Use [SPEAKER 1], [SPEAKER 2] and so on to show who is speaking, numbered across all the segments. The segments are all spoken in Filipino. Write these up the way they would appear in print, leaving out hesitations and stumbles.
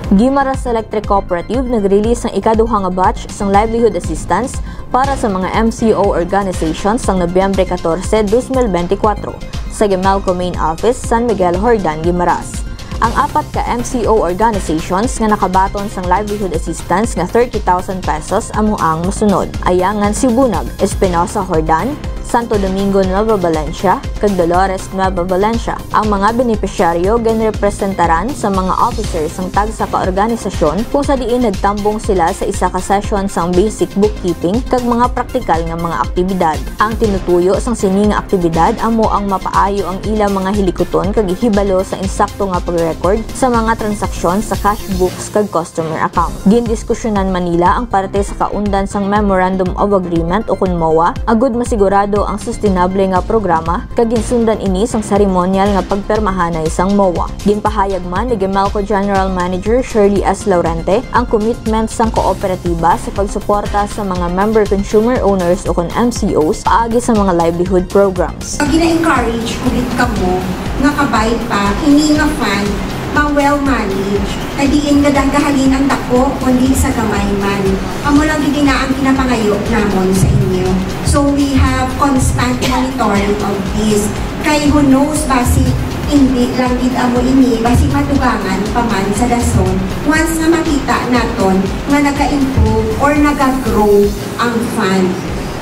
[SPEAKER 1] Guimaras Electric Cooperative nag-release ng ikaduhang batch sang livelihood assistance para sa mga MCO organizations sang Nobyembre 14, 2024 sa Gemalco Main Office, San Miguel, Hordan, Guimaras. Ang apat ka MCO organizations nga nakabaton sang livelihood assistance nga 30,000 pesos amo ang masunod. Ayangan Sibunag, Espinosa, Hordan, Santo Domingo, Nueva Valencia, kag Dolores, Nueva Valencia. Ang mga benepisyaryo genrepresentaran sa mga officers ng tagsa ka organisasyon kung sa diin nagtambong sila sa isa ka session sang basic bookkeeping kag mga praktikal nga mga aktibidad. Ang tinutuyo sang sini nga aktibidad amo ang mapaayo ang ila mga hilikoton kag ihibalo sa insakto nga pag-record sa mga transaksyon sa cash books kag customer account. Gindiskusyonan Manila ang parte sa kaundan sang Memorandum of Agreement o kun MOA agud masigurado ang sustainable nga programa kag ginsundan ini sang seremonyal nga pagpermahanay sang MOA. Ginpahayag man ni Gemalco General Manager Shirley S. Laurente ang commitment sang kooperatiba sa pagsuporta sa mga member consumer owners o kon MCOs paagi sa mga livelihood programs.
[SPEAKER 2] Gina-encourage ulit kamo nga kabay pa kini nga fund ma-well managed, kadiin kadanggahalin ang dako kundi sa gamay man. Amo lang gina ang kinapangayo namon sa inyo. So we have constant monitoring of this. Kay who knows basi hindi lang gid amo ini basi matugangan pa man sa dason once nga makita naton nga naga-improve or naga-grow ang fund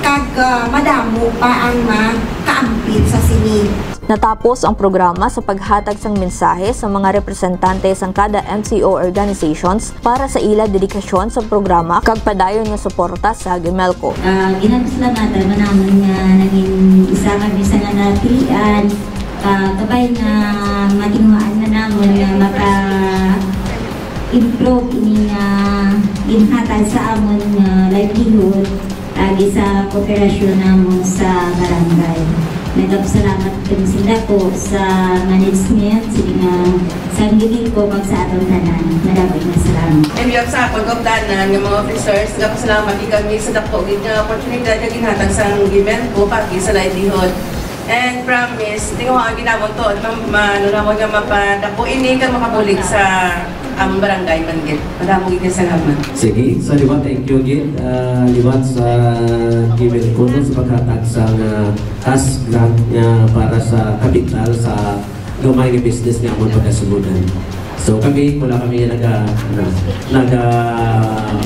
[SPEAKER 2] kag madamo pa ang makaampit sa sini.
[SPEAKER 1] Natapos ang programa sa paghatag sang mensahe sa mga representante sang kada MCO organizations para sa ila dedikasyon sa programa kag padayon nga suporta sa Gemalco.
[SPEAKER 3] Ginagsalamatan mo naman nga naging isa kami sa napilian kabay nga matinuhaan na namon nga maka-improve ini nga ginhatag sa amon nga livelihood agi sa kooperasyon namon sa barangay. Nagpasalamat kami sila po sa management, sa gigil ko pag sa atong tanan. Maraming salamat.
[SPEAKER 4] Biyag sa pagkabdanan ng mga officers, nagpasalamat kami sa dako nga oportunidad na ginhatag sa event ko pagi sa livelihood. And promise, tingnan ang ginamon to, manunamon nga mapadako ini kang makabulig sa ang barangay man gid. Maraming salamat.
[SPEAKER 5] Sige, so liwat, thank you gid. Liwat sa given ko sa paghatag sa task grant nga para sa kapital sa gamay nga business nga amon pagkasulunan. So kami, wala kami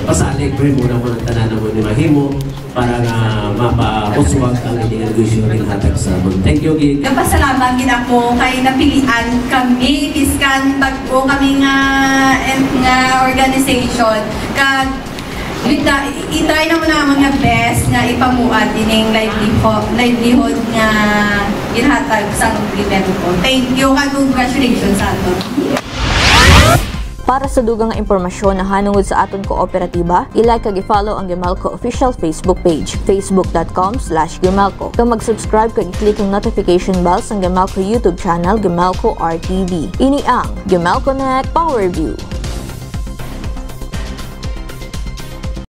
[SPEAKER 5] pasalig pero muna mo ng tanan mo ni mahimo para nga mapapuswag ang inyong negosyo ng hatag sa amon. Thank you gid.
[SPEAKER 4] Nagpasalamat gid ako kay napilian kami biskan tagpo kami nga organization kag itry na mo naman nga best nga ipamuat ining livelihood nga ginhatag sa event ko. Thank you kag congratulations sa ato.
[SPEAKER 1] Para sa dugang impormasyon na hanungod sa aton kooperatiba, i-like kag i-follow ang Gemalco official Facebook page, facebook.com/Gemalco. Kung mag-subscribe kag i-click ang notification bell sa Gemalco YouTube channel, Gemalco RTV. Ini ang Gemalco Net Power View.